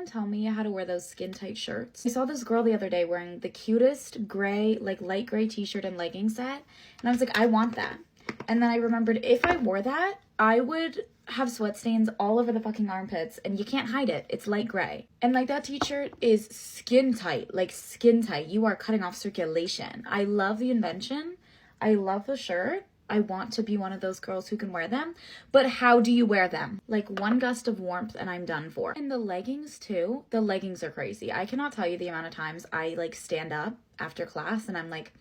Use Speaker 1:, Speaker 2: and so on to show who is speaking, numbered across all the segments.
Speaker 1: anyone tell me how to wear those skin tight shirts? I saw this girl the other day wearing the cutest gray, like light gray t-shirt and legging set. And I was like, I want that. And then I remembered if I wore that, I would have sweat stains all over the fucking armpits, and you can't hide it. It's light gray. And like that t-shirt is skin tight, like skin tight. You are cutting off circulation. I love the invention. I love the shirt. I want to be one of those girls who can wear them. But how do you wear them? Like one gust of warmth and I'm done for. And the leggings too. The leggings are crazy. I cannot tell you the amount of times I like stand up after class and I'm like,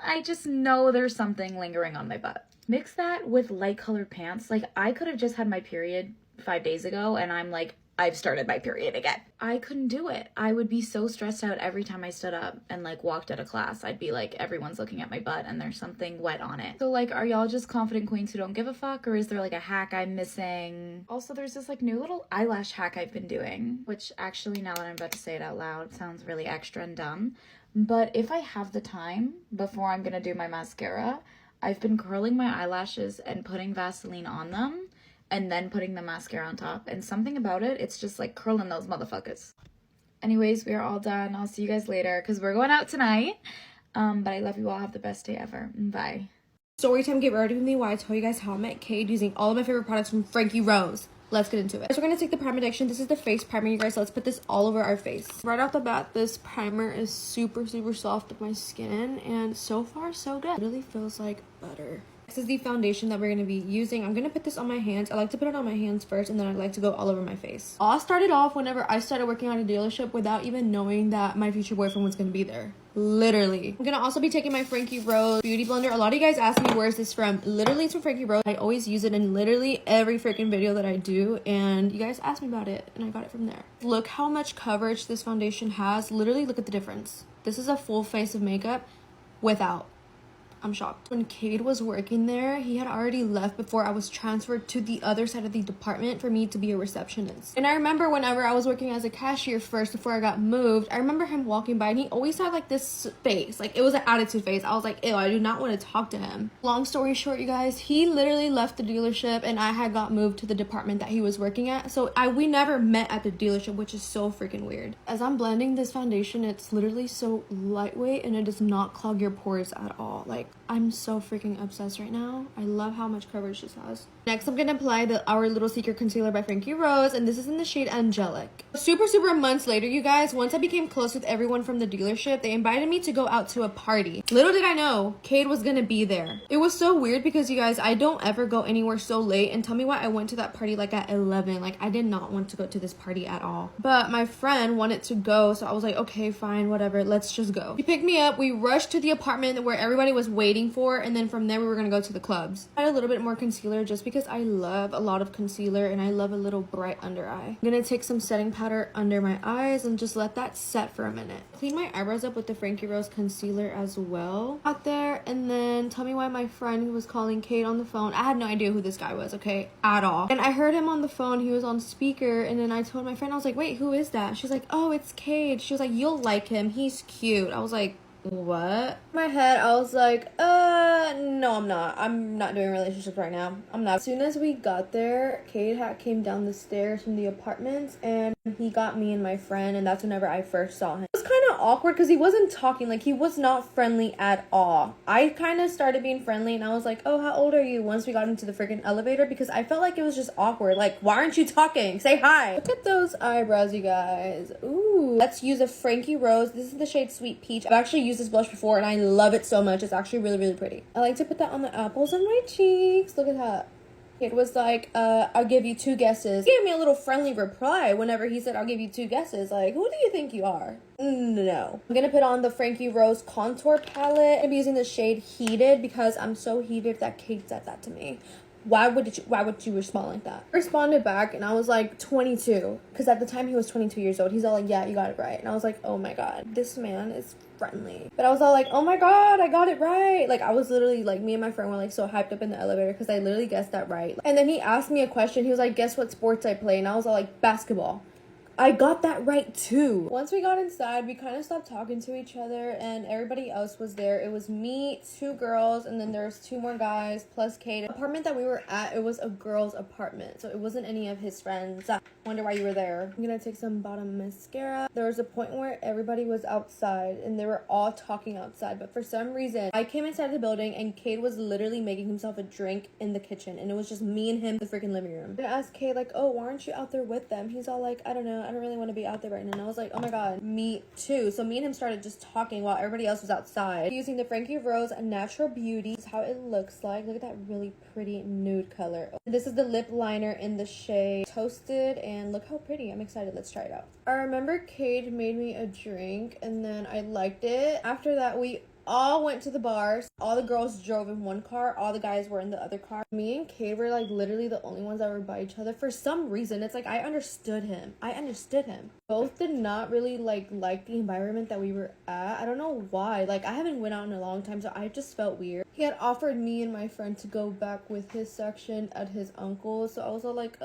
Speaker 1: I just know there's something lingering on my butt. Mix that with light colored pants. Like I could have just had my period 5 days ago and I'm like, I've started my period again. I couldn't do it. I would be so stressed out every time I stood up and like walked out of class. I'd be like, everyone's looking at my butt and there's something wet on it. So like, are y'all just confident queens who don't give a fuck, or is there like a hack I'm missing? Also, there's this like new little eyelash hack I've been doing, which actually now that I'm about to say it out loud sounds really extra and dumb. But if I have the time before I'm gonna do my mascara, I've been curling my eyelashes and putting Vaseline on them and then putting the mascara on top. And something about it, it's just like curling those motherfuckers. Anyways, we are all done. I'll see you guys later because we're going out tonight. But I love you all. Have the best day ever. Bye.
Speaker 2: Story time, get ready with me while I tell you guys how I met Cade using all of my favorite products from Frankie Rose. Let's get into it. So we're gonna take the Prime Addiction. This is the face primer, you guys. So let's put this all over our face. Right off the bat, this primer is super soft on my skin, and so far so good. It really feels like butter. This is the foundation that we're going to be using. I'm going to put this on my hands. I like to put it on my hands first, and then I like to go all over my face. All started off whenever I started working at a dealership without even knowing that my future boyfriend was going to be there. Literally. I'm going to also be taking my Frankie Rose Beauty Blender. A lot of you guys ask me where is this from. Literally, it's from Frankie Rose. I always use it in literally every freaking video that I do, and you guys asked me about it, and I got it from there. Look how much coverage this foundation has. Literally, look at the difference. This is a full face of makeup without. I'm shocked. When Cade was working there, he had already left before I was transferred to the other side of the department for me to be a receptionist. And I remember whenever I was working as a cashier first before I got moved, I remember him walking by and he always had like this face. Like it was an attitude face. I was like, ew, I do not want to talk to him. Long story short, you guys, he literally left the dealership and I had got moved to the department that he was working at. So we never met at the dealership, which is so freaking weird. As I'm blending this foundation, it's literally so lightweight and it does not clog your pores at all. Like, I'm so freaking obsessed right now. I love how much coverage this has. Next, I'm gonna apply Our Little Secret Concealer by Frankie Rose, and this is in the shade Angelic. Super months later, you guys, once I became close with everyone from the dealership, they invited me to go out to a party. Little did I know, Cade was gonna be there. It was so weird because, you guys, I don't ever go anywhere so late, and tell me why I went to that party like at 11. Like, I did not want to go to this party at all. But my friend wanted to go, so I was like, okay, fine, whatever, let's just go. He picked me up, we rushed to the apartment where everybody was waiting for, and then from there we were gonna go to the clubs. I had a little bit more concealer just because I love a lot of concealer and I love a little bright under eye. I'm gonna take some setting powder under my eyes and just let that set for a minute. Clean my eyebrows up with the Frankie Rose concealer as well out there, and then tell me why my friend who was calling Cade on the phone, I had no idea who this guy was, okay, at all. And I heard him on the phone, he was on speaker, and then I told my friend, I was like, wait, who is that? She's like, oh, it's Cade. She was like, you'll like him, he's cute. I was like, what? In my head, I was like, no, I'm not doing relationships right now. I'm not. As soon as we got there, Cade came down the stairs from the apartments and he got me and my friend, and that's whenever I first saw him. It was kind of awkward because he wasn't talking, like he was not friendly at all. I kind of started being friendly and I was like, oh, how old are you? Once we got into the freaking elevator, because I felt like it was just awkward. Like, why aren't you talking? Say hi. Look at those eyebrows, you guys. Ooh. Let's use a Frankie Rose. This is the shade Sweet Peach. I've actually used this blush before and I love it so much. It's actually really pretty. I like to put that on the apples of my cheeks. Look at that. It was like, I'll give you 2 guesses. He gave me a little friendly reply whenever he said, I'll give you 2 guesses. Like, who do you think you are? No. I'm gonna put on the Frankie Rose contour palette. I'm using the shade Heated because I'm so heated that Cade said that to me. Why would you respond like that? I responded back and I was like 22, because at the time he was 22 years old. He's all like, yeah, you got it right. And I was like, oh my god, this man is friendly. But I was all like, oh my god, I got it right. Like, I was literally like, me and my friend were like so hyped up in the elevator because I literally guessed that right. And then he asked me a question. He was like, guess what sports I play? And I was all like, basketball. I got that right too. Once we got inside, we kind of stopped talking to each other and everybody else was there. It was me, 2 girls, and then there was 2 more guys plus Kate. The apartment that we were at, it was a girl's apartment, so it wasn't any of his friends. Wonder why you were there. I'm gonna take some bottom mascara. There was a point where everybody was outside and they were all talking outside, but for some reason I came inside the building and Cade was literally making himself a drink in the kitchen, and it was just me and him in the freaking living room. I asked Cade like, oh, why aren't you out there with them? He's all like, I don't know, I don't really want to be out there right now. And I was like, oh my god, me too. So me and him started just talking while everybody else was outside. Using the Frankie Rose Natural Beauty. This is how it looks like. Look at that really pretty nude color. This is the lip liner in the shade Toasted, and look how pretty. I'm excited. Let's try it out. I remember Cade made me a drink and then I liked it. After that, we all went to the bars. All the girls drove in one car, all the guys were in the other car. Me and Cade were like literally the only ones that were by each other. For some reason, it's like I understood him. Both did not really like the environment that we were at. I don't know why. Like, I haven't went out in a long time, so I just felt weird. He had offered me and my friend to go back with his section at his uncle's, so I was all like,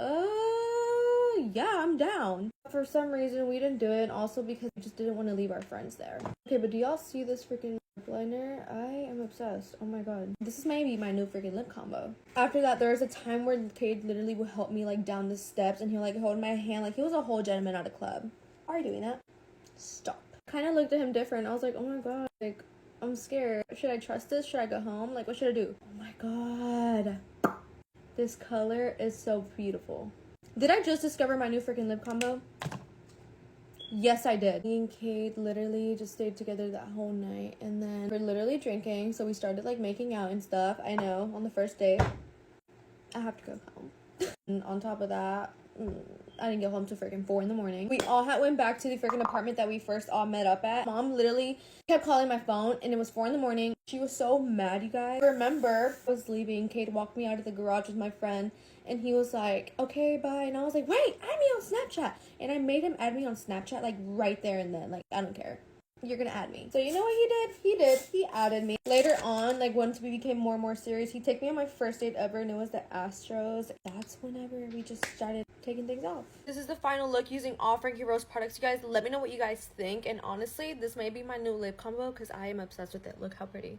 Speaker 2: yeah, I'm down. For some reason, we didn't do it, and also because we just didn't want to leave our friends there. Okay, but do y'all see this freaking lip liner? I am obsessed. Oh my god. This is maybe my new freaking lip combo. After that, there was a time where Cade literally would help me like down the steps, and he'll like hold my hand like he was a whole gentleman at a club. Are you doing that? Stop. Kind of looked at him different. I was like, oh my god, like, I'm scared. Should I trust this? Should I go home? Like, what should I do? Oh my god. This color is so beautiful. Did I just discover my new freaking lip combo? Yes, I did. Me and Cade literally just stayed together that whole night, and then we're literally drinking, so we started like making out and stuff. I know, on the first date. I have to go home. And on top of that, I didn't get home till freaking 4 in the morning. We all went back to the freaking apartment that we first all met up at. Mom literally kept calling my phone, and it was 4 in the morning. She was so mad, you guys. I remember I was leaving. Cade walked me out of the garage with my friend, and he was like, okay, bye. And I was like, wait, add me on Snapchat. And I made him add me on Snapchat like right there and then. Like, I don't care. You're gonna add me. So you know what he did? He added me. Later on, like once we became more and more serious, he took me on my first date ever, and it was the Astros. That's whenever we just started taking things off. This is the final look using all Frankie Rose products. You guys, let me know what you guys think. And honestly, this may be my new lip combo because I am obsessed with it. Look how pretty.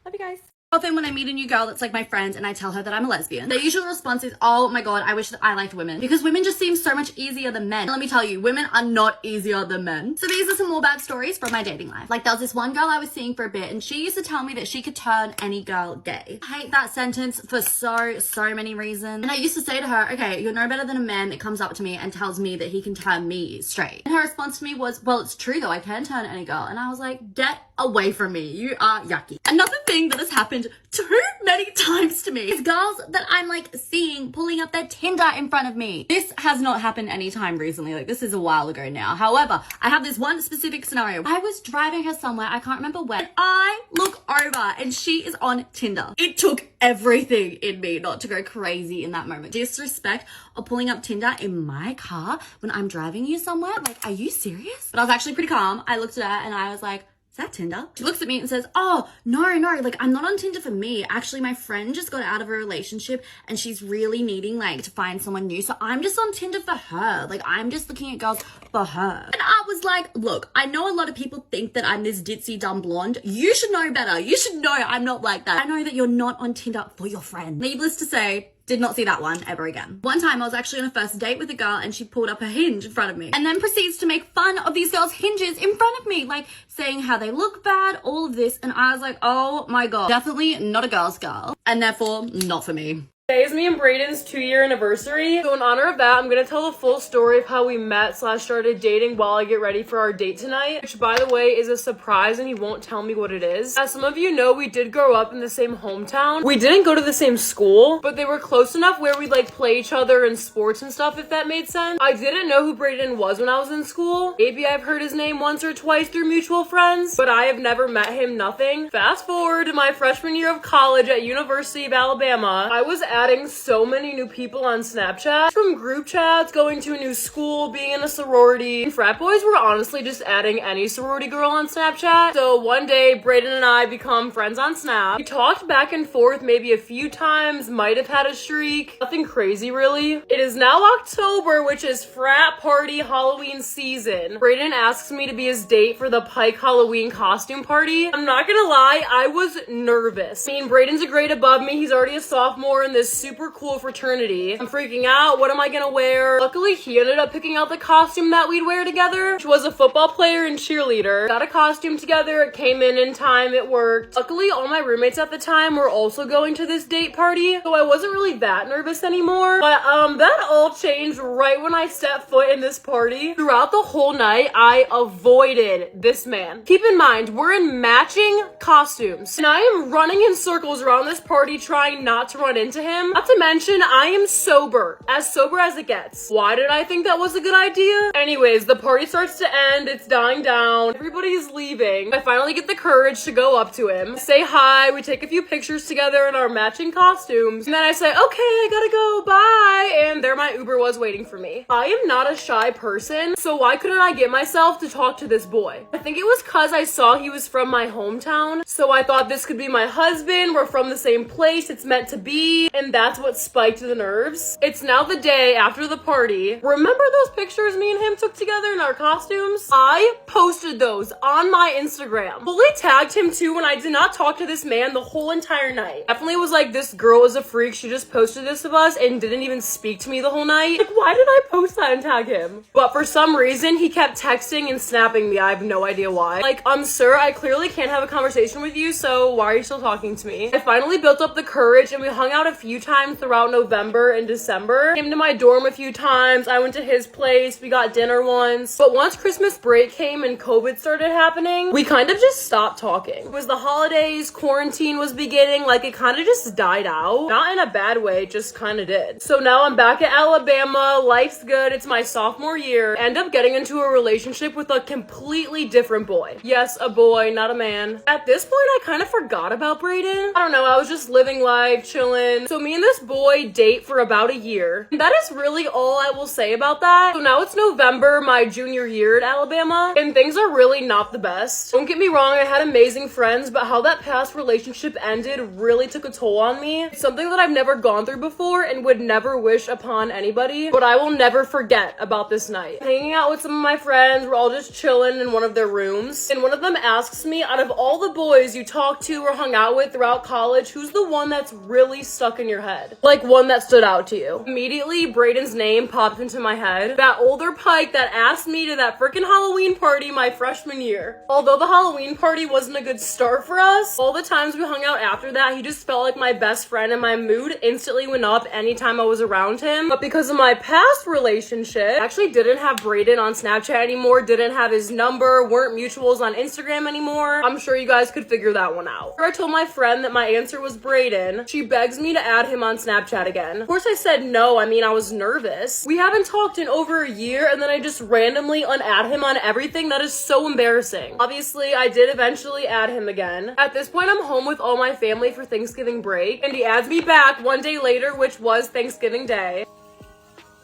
Speaker 2: Love you guys.
Speaker 3: Often when I meet a new girl that's like my friend and I tell her that I'm a lesbian, the usual response is, oh my god, I wish that I liked women, because women just seem so much easier than men. And let me tell you, women are not easier than men. So these are some more bad stories from my dating life. Like, there was this one girl I was seeing for a bit, and she used to tell me that she could turn any girl gay. I hate that sentence for so many reasons. And I used to say to her, okay, you're no better than a man that comes up to me and tells me that he can turn me straight. And her response to me was, well, it's true though, I can turn any girl. And I was like, get away from me, you are yucky. Another thing that has happened too many times to me is girls that I'm like seeing pulling up their Tinder in front of me. This has not happened anytime recently, like this is a while ago now. However, I have this one specific scenario. I was driving her somewhere, I can't remember where, and I look over and she is on Tinder. It took everything in me not to go crazy in that moment. Disrespect of pulling up Tinder in my car when I'm driving you somewhere, like, are you serious? But I was actually pretty calm. I looked at her and I was like, is that Tinder? She looks at me and says, oh, no, like, I'm not on Tinder for me. Actually, my friend just got out of a relationship and she's really needing, like, to find someone new. So I'm just on Tinder for her. Like, I'm just looking at girls for her. And I was like, look, I know a lot of people think that I'm this ditzy, dumb blonde. You should know better. You should know I'm not like that. I know that you're not on Tinder for your friend. Needless to say, did not see that one ever again. One time I was actually on a first date with a girl and she pulled up her hinge in front of me and then proceeds to make fun of these girls' hinges in front of me, like saying how they look bad, all of this. And I was like, oh my god, definitely not a girl's girl, and therefore not for me.
Speaker 4: Today is me and Brayden's 2-year anniversary. So in honor of that, I'm gonna tell the full story of how we met / started dating while I get ready for our date tonight, which by the way is a surprise and he won't tell me what it is. As some of you know, we did grow up in the same hometown. We didn't go to the same school, but they were close enough where we'd like play each other in sports and stuff, if that made sense. I didn't know who Brayden was when I was in school. Maybe I've heard his name once or twice through mutual friends, but I have never met him, nothing. Fast forward to my freshman year of college at University of Alabama. I was adding so many new people on Snapchat. From group chats, going to a new school, being in a sorority. And frat boys were honestly just adding any sorority girl on Snapchat. So one day, Brayden and I become friends on Snap. We talked back and forth maybe a few times, might have had a streak. Nothing crazy really. It is now October, which is frat party Halloween season. Brayden asks me to be his date for the Pike Halloween costume party. I'm not gonna lie, I was nervous. I mean, Brayden's a grade above me. He's already a sophomore in this super cool fraternity. I'm freaking out. What am I gonna wear? Luckily, he ended up picking out the costume that we'd wear together, which was a football player and cheerleader. Got a costume together. It came in time. It worked. Luckily, all my roommates at the time were also going to this date party, so I wasn't really that nervous anymore. But that all changed right when I stepped foot in this party. Throughout the whole night, I avoided this man. Keep in mind, we're in matching costumes, and I am running in circles around this party trying not to run into him. Not to mention, I am sober as it gets. Why did I think that was a good idea? Anyways, the party starts to end. It's dying down. Everybody's leaving. I finally get the courage to go up to him, say hi. We take a few pictures together in our matching costumes, and then I say, okay, I gotta go, bye. And there my Uber was waiting for me. I am not a shy person, so why couldn't I get myself to talk to this boy? I think it was cause I saw he was from my hometown, so I thought this could be my husband. We're from the same place. It's meant to be, and that's what spiked the nerves. It's now the day after the party. Remember those pictures me and him took together in our costumes? I posted those on my Instagram. Fully tagged him too, and I did not talk to this man the whole entire night. Definitely was like, this girl is a freak. She just posted this of us and didn't even speak to me the whole night. Like, why did I post that and tag him? But for some reason, he kept texting and snapping me. I have no idea why. Like, sir, I clearly can't have a conversation with you, so why are you still talking to me? I finally built up the courage, and we hung out a few times throughout November and December. Came to my dorm a few times. I went to his place. We got dinner once. But once Christmas break came and COVID started happening, we kind of just stopped talking. It was the holidays, quarantine was beginning, like it kind of just died out. Not in a bad way, it just kind of did. So now I'm back at Alabama. Life's good. It's my sophomore year. End up getting into a relationship with a completely different boy. Yes, a boy, not a man. At this point, I kind of forgot about Brayden. I don't know, I was just living life, chilling. So me and this boy date for about a year. And that is really all I will say about that. So now it's November, my junior year at Alabama, and things are really not the best. Don't get me wrong, I had amazing friends, but how that past relationship ended really took a toll on me. It's something that I've never gone through before and would never wish upon anybody, but I will never forget about this night. Hanging out with some of my friends, we're all just chilling in one of their rooms, and one of them asks me, out of all the boys you talked to or hung out with throughout college, who's the one that's really stuck in your head? Like, one that stood out to you. Immediately, Brayden's name popped into my head. That older Pike that asked me to that freaking Halloween party my freshman year. Although the Halloween party wasn't a good start for us, all the times we hung out after that, he just felt like my best friend, and my mood instantly went up anytime I was around him. But because of my past relationship, I actually didn't have Brayden on Snapchat anymore, didn't have his number, weren't mutuals on Instagram anymore. I'm sure you guys could figure that one out. After I told my friend that my answer was Brayden, she begs me to add him on Snapchat again. Of course I said no. I mean, I was nervous. We haven't talked in over a year, and then I just randomly unadd him on everything. That is so embarrassing. Obviously, I did eventually add him again. At this point, I'm home with all my family for Thanksgiving break, and he adds me back one day later, which was Thanksgiving Day.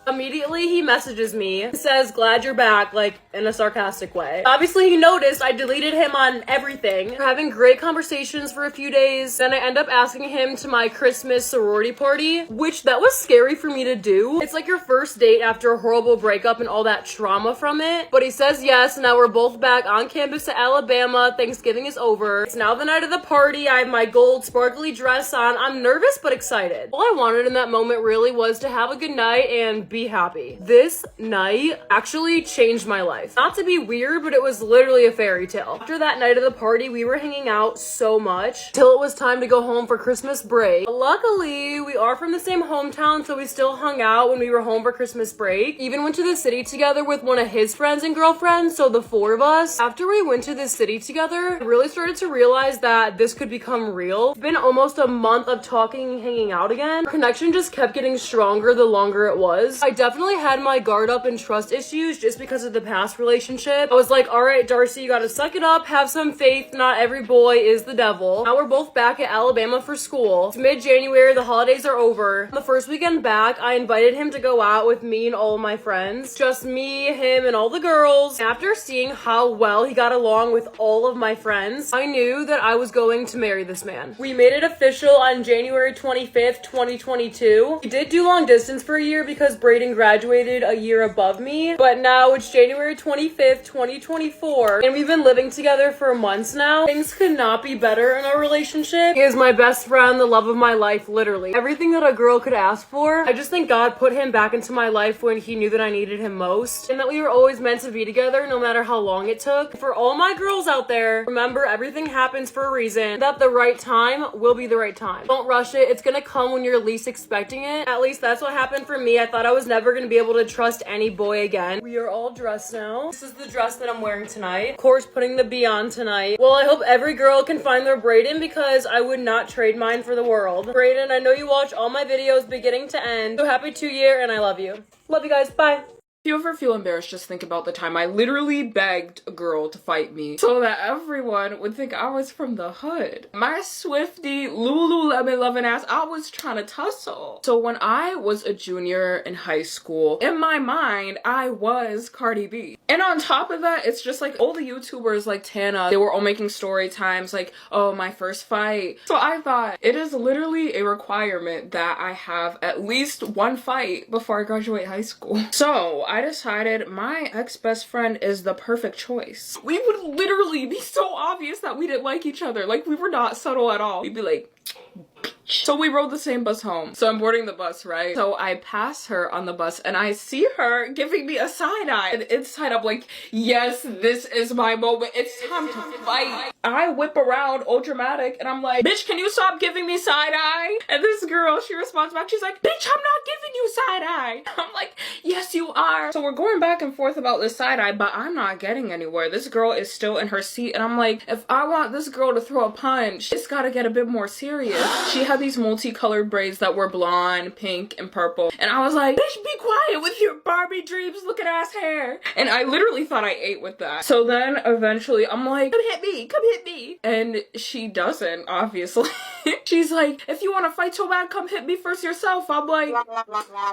Speaker 4: Immediately, he messages me and says, glad you're back, like, in a sarcastic way. Obviously, he noticed I deleted him on everything. We're having great conversations for a few days. Then I end up asking him to my Christmas sorority party, which that was scary for me to do. It's like your first date after a horrible breakup and all that trauma from it. But he says yes, and now we're both back on campus at Alabama. Thanksgiving is over. It's now the night of the party. I have my gold sparkly dress on. I'm nervous but excited. All I wanted in that moment really was to have a good night and be happy. This night actually changed my life. Not to be weird, but it was literally a fairy tale. After that night of the party, we were hanging out so much till it was time to go home for Christmas break. Luckily, we are from the same hometown, so we still hung out when we were home for Christmas break. Even went to the city together with one of his friends and girlfriends, so the four of us. After we went to the city together, I really started to realize that this could become real. It's been almost a month of talking and hanging out again. Our connection just kept getting stronger the longer it was. I definitely had my guard up and trust issues just because of the past relationship. I was like, all right, Darcy, you gotta suck it up, have some faith. Not every boy is the devil. Now we're both back at Alabama for school. It's mid-January, the holidays are over. The first weekend back, I invited him to go out with me and all of my friends. Just me, him, and all the girls. After seeing how well he got along with all of my friends, I knew that I was going to marry this man. We made it official on January 25th, 2022. We did do long distance for a year because Brayden graduated a year above me, but now it's January 25th, 2024, and we've been living together for months now. Things could not be better in our relationship. He is my best friend, the love of my life, literally. Everything that a girl could ask for. I just think God put him back into my life when he knew that I needed him most, and that we were always meant to be together no matter how long it took. For all my girls out there, remember, everything happens for a reason. That the right time will be the right time. Don't rush it. It's gonna come when you're least expecting it. At least that's what happened for me. I thought I was never gonna be able to trust any boy again. We are all dressed now. This is the dress that I'm wearing tonight. Of course, putting the B on tonight. Well, I hope every girl can find their Brayden because I would not trade mine for the world. Brayden, I know you watch all my videos beginning to end. So happy 2-year and I love you. Love you guys. Bye.
Speaker 5: If you ever feel embarrassed, just think about the time I literally begged a girl to fight me so that everyone would think I was from the hood. My Swiftie, Lululemon loving ass, I was trying to tussle. So when I was a junior in high school, in my mind, I was Cardi B. And on top of that, it's just like all the YouTubers like Tana, they were all making story times like, oh, my first fight. So I thought it is literally a requirement that I have at least one fight before I graduate high school. So I decided my ex-best friend is the perfect choice. We would literally be so obvious that we didn't like each other. Like, we were not subtle at all. We'd be like, so we rode the same bus home. So I'm boarding the bus, right? So I pass her on the bus and I see her giving me a side eye. And inside I'm like, yes, this is my moment. It's time to fight. I whip around all dramatic and I'm like, bitch, can you stop giving me side eye? And this girl, she responds back, she's like, bitch, I'm not giving you side eye. I'm like, yes, you are. So we're going back and forth about this side eye, but I'm not getting anywhere. This girl is still in her seat and I'm like, if I want this girl to throw a punch, it's gotta get a bit more serious. She had these multicolored braids that were blonde, pink, and purple. And I was like, bitch, be quiet with your Barbie dreams looking ass hair. And I literally thought I ate with that. So then eventually I'm like, come hit me, come hit me. And she doesn't, obviously. She's like, if you want to fight so bad, come hit me first yourself. I'm like,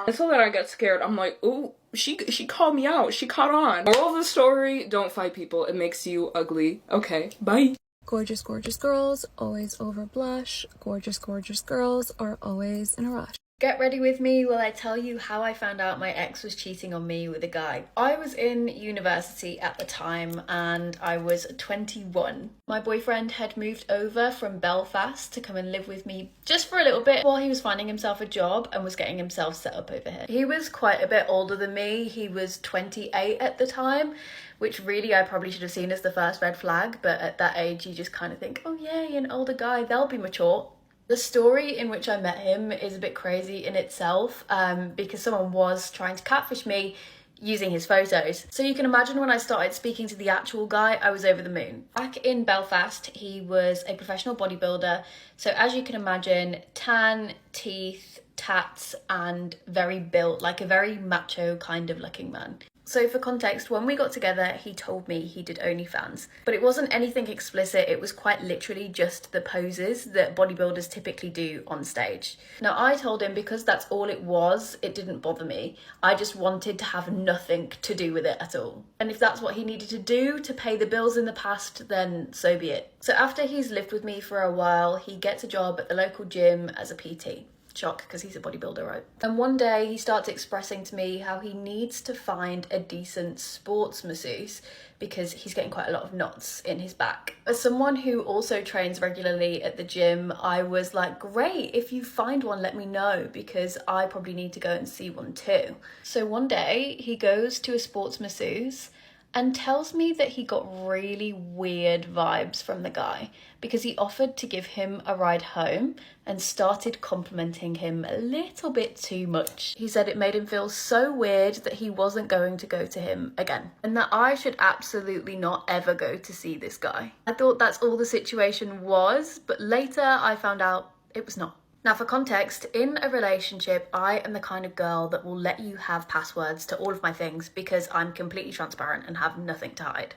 Speaker 5: and so then I get scared. I'm like, ooh, she called me out. She caught on. Moral of the story, don't fight people. It makes you ugly. Okay, bye.
Speaker 2: Gorgeous, gorgeous girls always over blush. Gorgeous, gorgeous girls are always in a rush.
Speaker 1: Get ready with me while I tell you how I found out my ex was cheating on me with a guy. I was in university at the time and I was 21. My boyfriend had moved over from Belfast to come and live with me just for a little bit while he was finding himself a job and was getting himself set up over here. He was quite a bit older than me. He was 28 at the time, which really I probably should have seen as the first red flag, but at that age you just kind of think, oh yay, an older guy, they'll be mature. The story in which I met him is a bit crazy in itself because someone was trying to catfish me using his photos. So you can imagine when I started speaking to the actual guy, I was over the moon. Back in Belfast, he was a professional bodybuilder. So as you can imagine, tan, teeth, tats, and very built, like a very macho kind of looking man. So for context, when we got together, he told me he did OnlyFans, but it wasn't anything explicit. It was quite literally just the poses that bodybuilders typically do on stage. Now I told him because that's all it was, it didn't bother me. I just wanted to have nothing to do with it at all. And if that's what he needed to do to pay the bills in the past, then so be it. So after he's lived with me for a while, he gets a job at the local gym as a PT. Shock, because he's a bodybuilder, right? And one day he starts expressing to me how he needs to find a decent sports masseuse because he's getting quite a lot of knots in his back. As someone who also trains regularly at the gym, I was like, great, if you find one, let me know because I probably need to go and see one too. So one day he goes to a sports masseuse and tells me that he got really weird vibes from the guy because he offered to give him a ride home and started complimenting him a little bit too much. He said it made him feel so weird that he wasn't going to go to him again and that I should absolutely not ever go to see this guy. I thought that's all the situation was, but later I found out it was not. Now for context, in a relationship, I am the kind of girl that will let you have passwords to all of my things because I'm completely transparent and have nothing to hide.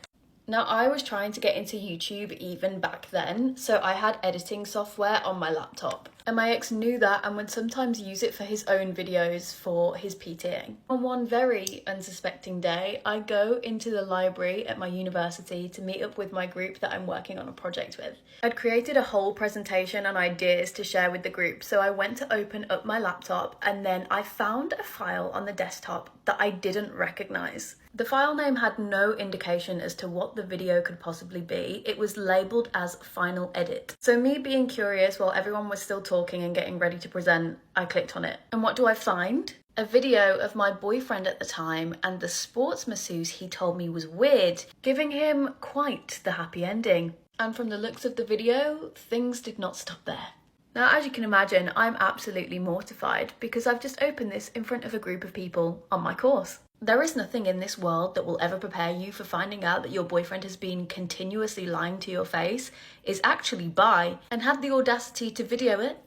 Speaker 1: Now, I was trying to get into YouTube even back then, so I had editing software on my laptop. And my ex knew that and would sometimes use it for his own videos for his PTing. On one very unsuspecting day, I go into the library at my university to meet up with my group that I'm working on a project with. I'd created a whole presentation and ideas to share with the group, so I went to open up my laptop and then I found a file on the desktop that I didn't recognize. The file name had no indication as to what the video could possibly be. It was labelled as Final Edit. So me being curious while everyone was still talking and getting ready to present, I clicked on it. And what do I find? A video of my boyfriend at the time and the sports masseuse he told me was weird, giving him quite the happy ending. And from the looks of the video, things did not stop there. Now, as you can imagine, I'm absolutely mortified because I've just opened this in front of a group of people on my course. There is nothing in this world that will ever prepare you for finding out that your boyfriend has been continuously lying to your face, is actually bi, and had the audacity to video it,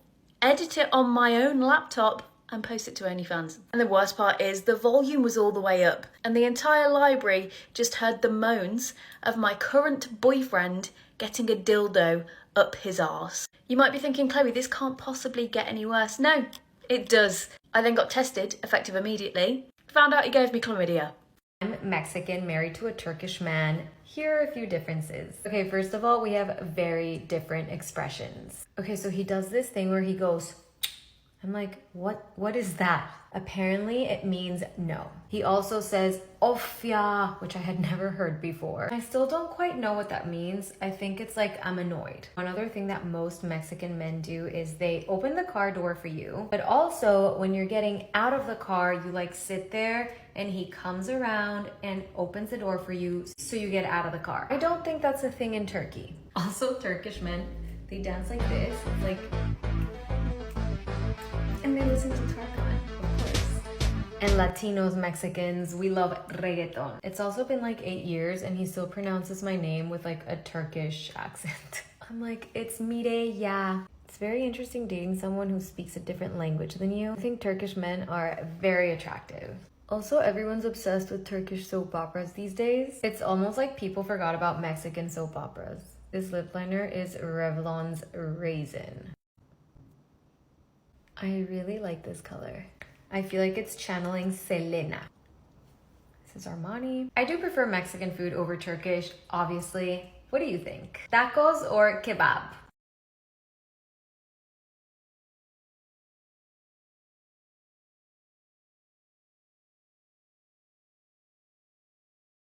Speaker 1: edit it on my own laptop, and post it to OnlyFans. And the worst part is the volume was all the way up, and the entire library just heard the moans of my current boyfriend getting a dildo up his arse. You might be thinking, Chloe, this can't possibly get any worse. No, it does. I then got tested, effective immediately. Found out he gave me chlamydia.
Speaker 6: I'm Mexican, married to a Turkish man. Here are a few differences. Okay, first of all, we have very different expressions. Okay, so he does this thing where he goes, I'm like, what is that? Apparently it means no. He also says, ofia, which I had never heard before. I still don't quite know what that means. I think it's like, I'm annoyed. One other thing that most Mexican men do is they open the car door for you, but also when you're getting out of the car, you like sit there and he comes around and opens the door for you so you get out of the car. I don't think that's a thing in Turkey. Also, Turkish men, they dance like this. It's like, and they listen to Tarkan, of course. And Latinos, Mexicans, we love reggaeton. It's also been like 8 years and he still pronounces my name with like a Turkish accent. I'm like, it's Mireya. It's very interesting dating someone who speaks a different language than you. I think Turkish men are very attractive. Also, everyone's obsessed with Turkish soap operas these days. It's almost like people forgot about Mexican soap operas. This lip liner is Revlon's Raisin. I really like this color. I feel like it's channeling Selena. This is Armani. I do prefer Mexican food over Turkish, obviously. What do you think? Tacos or kebab?